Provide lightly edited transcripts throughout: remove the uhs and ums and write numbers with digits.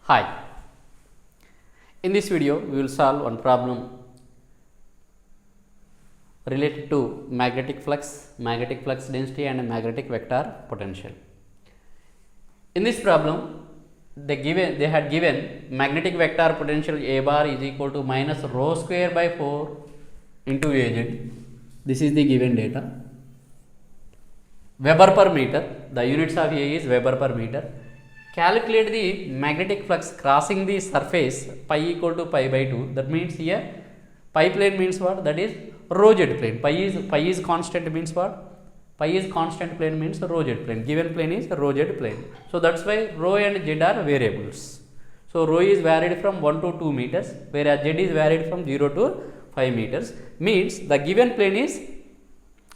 Hi, in this video we will solve one problem related to magnetic flux density and magnetic vector potential. In this problem they had given magnetic vector potential A bar is equal to minus rho square by 4 into Az. This is the given data. Weber per meter, the units of A is Weber per meter. Calculate the magnetic flux crossing the surface pi equal to pi by 2. That means here pi plane means what? That is rho z plane. Pi is constant means what? Pi is constant plane means rho z plane. Given plane is rho z plane. So that's why rho and z are variables. So rho is varied from 1 to 2 meters, whereas z is varied from 0 to 5 meters. Means the given plane is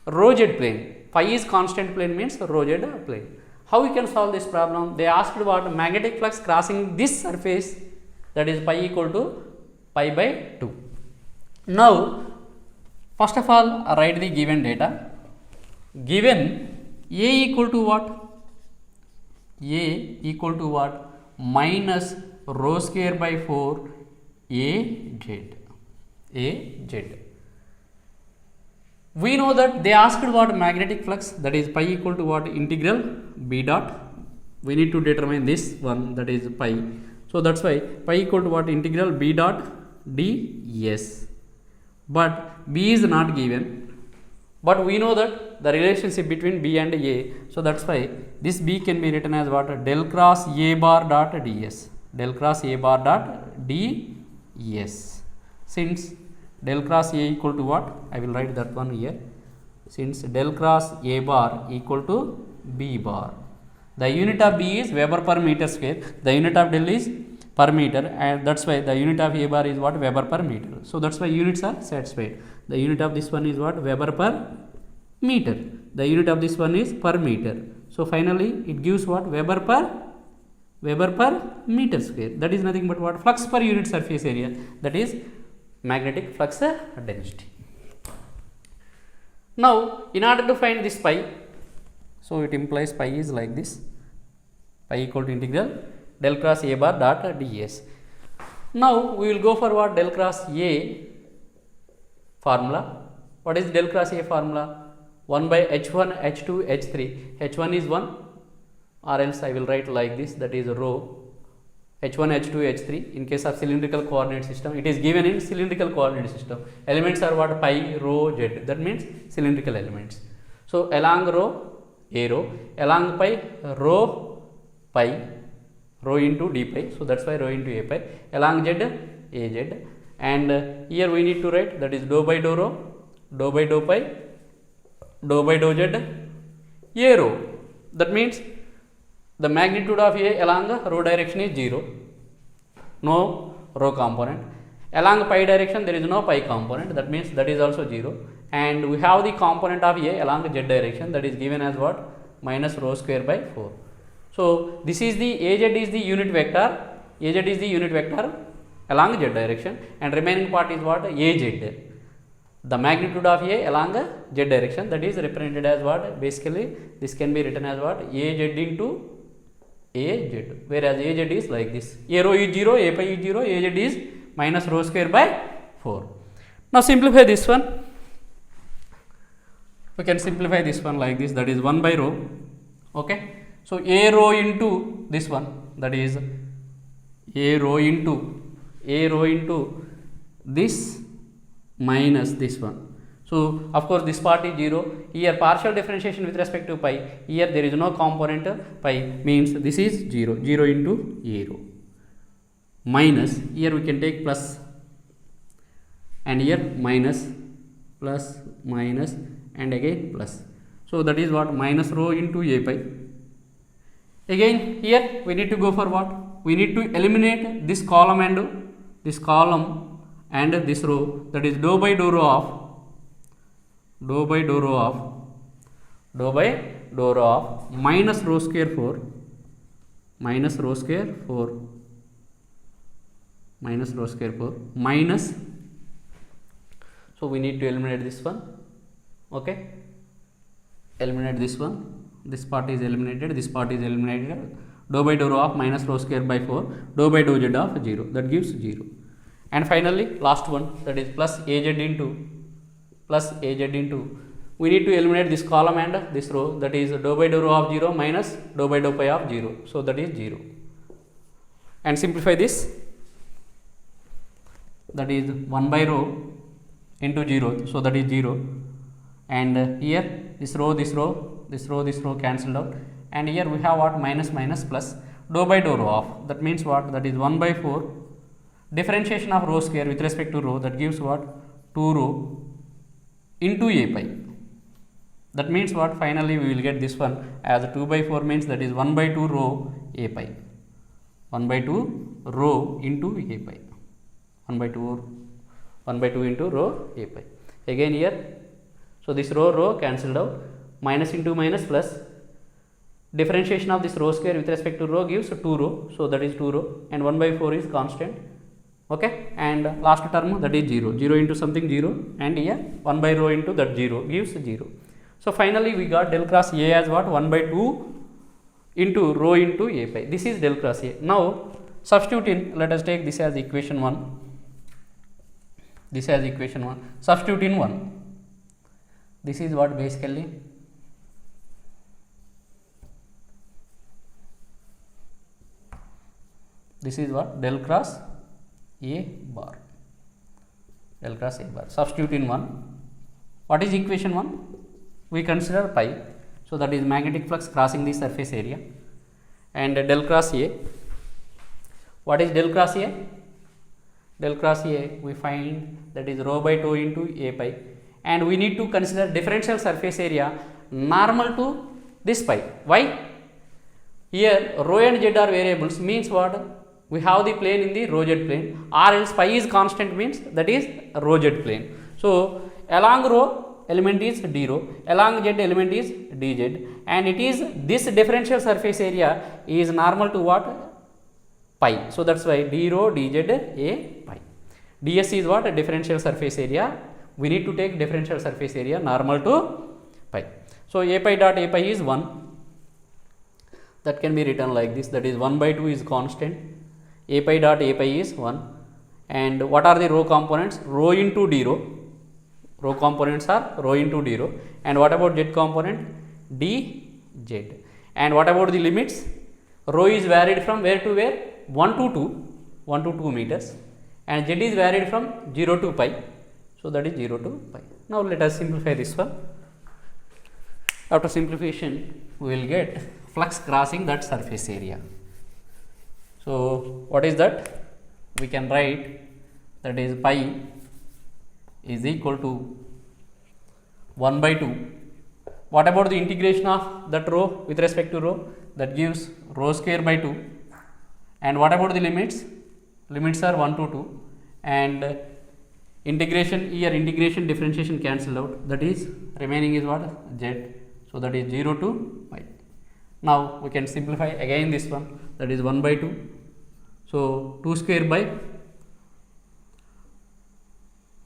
rho z plane. Pi is constant plane means rho z plane. How we can solve this problem? They asked what magnetic flux crossing this surface, that is pi equal to pi by 2. Now, first of all, write the given data. Given A equal to what? A equal to what? Minus rho square by 4 Az. We know that they asked what magnetic flux, that is pi equal to what? Integral B dot. We need to determine this one, that is pi. So that's why pi equal to what? Integral B dot ds. But B is not given. But we know that the relationship between B and A. So that's why this B can be written as what? Del cross A bar dot ds. Del cross A bar dot ds. Since del cross A equal to what? I will write that one here. Since del cross A bar equal to B bar. The unit of B is Weber per meter square. The unit of del is per meter, and that's why the unit of A bar is what? Weber per meter. So that's why units are satisfied. The unit of this one is what? Weber per meter. The unit of this one is per meter. So finally it gives what? Weber per meter square. That is nothing but what? Flux per unit surface area. That is magnetic flux density. Now, in order to find this pi, so it implies pi is like this, pi equal to integral del cross A bar dot ds. Now, we will go for what? Del cross A formula. What is del cross A formula? 1 by h1, h2, h3. h1 is 1, or else I will write like this, that is rho h1, h2, h3. In case of cylindrical coordinate system, it is given in cylindrical coordinate system. Elements are what? Pi, rho, z. That means cylindrical elements. So along rho, a rho, along pi, rho pi, rho into d pi. So that's why rho into a pi. Along z, az. And here we need to write, that is dou by dou rho, dou by dou pi, dou by dou z, a rho. That means the magnitude of A along rho direction is 0, no rho component. Along pi direction there is no pi component, that means that is also 0. And we have the component of A along z direction, that is given as what? Minus rho square by 4. So this is the Az is the unit vector, Az is the unit vector along z direction, and remaining part is what? Az. The magnitude of A along z direction, that is represented as what? Basically this can be written as what? Az into Az, whereas Az is like this. A rho is 0, A pi is 0, Az is minus rho square by 4. Now simplify this one. We can simplify this one like this, that is 1 by rho. Okay. So A rho into this one, that is A rho into this minus this one. So of course this part is 0. Here partial differentiation with respect to pi. Here there is no component pi, means this is 0. 0 into A rho. Minus, here we can take plus, and here minus, plus, minus, and again plus. So that is what? Minus rho into A pi. Again here we need to go for what? We need to eliminate this column and this row, that is dou by dou rho of minus rho square 4 minus, so we need to eliminate this one. Okay, eliminate this one, this part is eliminated, this part is eliminated, dou by dou rho of minus rho square by 4 dou by dou z of 0, that gives 0. And finally last one, that is plus az into we need to eliminate this column and this row, that is dou by dou rho of 0 minus dou by dou pi of 0, so that is 0. And simplify this, that is 1 by rho into 0, so that is 0. And here this row cancelled out, and here we have what, minus minus plus dou by dou rho of, that means what, that is 1 by 4 differentiation of rho square with respect to rho, that gives what, 2 rho into a pi. That means what, finally we will get this one as 2 by 4 means that is 1 by 2 rho a pi, 1 by 2 rho into a pi, 1 by 2 into rho a pi. Again here, so this rho cancelled out, minus into minus plus differentiation of this rho square with respect to rho gives 2 rho, so that is 2 rho, and 1 by 4 is constant. Okay, and last term, that is 0 into something 0, and here 1 by rho into that 0 gives 0. So finally we got del cross A as what, 1 by 2 into rho into a pi. This is del cross A. Now substitute in, let us take this as equation 1, this as equation 1, substitute in 1. This is what basically, this is what, del cross A bar, del cross A bar. Substitute in 1. What is equation 1? We consider pi, so that is magnetic flux crossing the surface area. And del cross A, what is del cross A? Del cross A we find that is rho by 2 into a pi, and we need to consider differential surface area normal to this pi. Why? Here rho and z are variables, means what, we have the plane in the rho z plane, or else pi is constant means that is rho z plane. So along rho element is d rho, along z element is dz, and it is this differential surface area is normal to what, pi. So that's why d rho dz a pi. ds is what, a differential surface area. We need to take differential surface area normal to pi. So a pi dot a pi is 1, that can be written like this, that is 1 by 2 is constant, a pi dot a pi is 1. And what are the rho components? Rho into d rho, rho components are rho into d rho. And what about z component? dz. And what about the limits? Rho is varied from where to where? 1 to 2 meters, and z is varied from 0 to pi, so that is 0 to pi. Now let us simplify this one. After simplification we will get flux crossing that surface area. So what is that? We can write that is pi is equal to 1 by 2. What about the integration of that rho with respect to rho? That gives rho square by 2. And what about the limits? Limits are 1 to 2, and integration, here integration differentiation cancelled out, that is remaining is what, z, so that is 0 to pi. Now we can simplify again this one, that is 1 by 2, so 2 square by,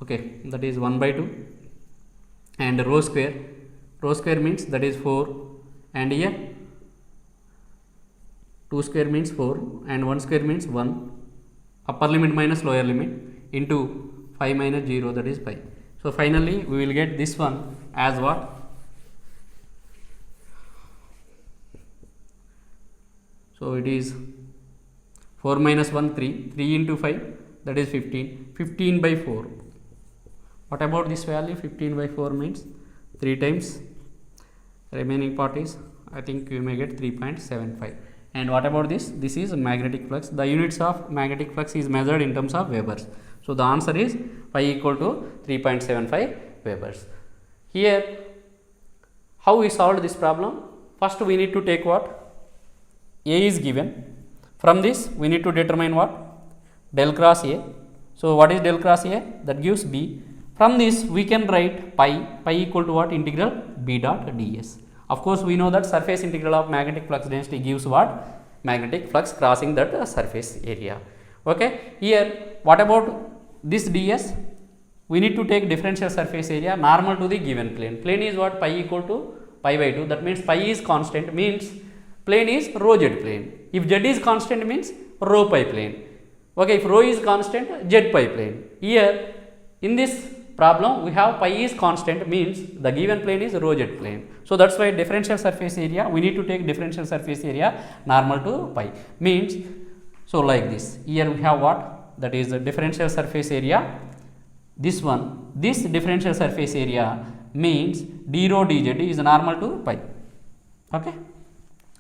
okay, that is 1 by 2, and rho square means that is 4, and here 2 square means 4, and 1 square means 1, upper limit minus lower limit into 5 minus 0, that is pi. So finally we will get this one as what, so it is 4 minus 1 3 into 5, that is 15 by 4. What about this value? 15 by 4 means 3 times, remaining part is, I think you may get 3.75. And what about this? This is magnetic flux. The units of magnetic flux is measured in terms of Webers. So the answer is pi equal to 3.75 Webers. Here how we solved this problem? First we need to take what? A is given. From this we need to determine what? Del cross A. So what is del cross A? That gives B. From this we can write pi equal to what? Integral B dot ds. Of course we know that surface integral of magnetic flux density gives what? Magnetic flux crossing that surface area. Okay, here what about this ds? We need to take differential surface area normal to the given plane. Plane is what? Pi equal to pi by 2, that means pi is constant, means plane is rho z plane. If z is constant means rho pi plane. Okay, if rho is constant, z pi plane. Here in this problem we have pi is constant means the given plane is rho z plane. So that's why differential surface area, we need to take differential surface area normal to pi means, so like this. Here we have what, that is the differential surface area. This one, this differential surface area means d rho dz is normal to pi. Okay,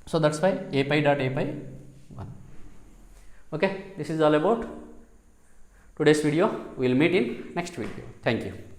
so that's why a pi dot a pi 1. Okay, this is all about today's video. We will meet in next video. Thank you.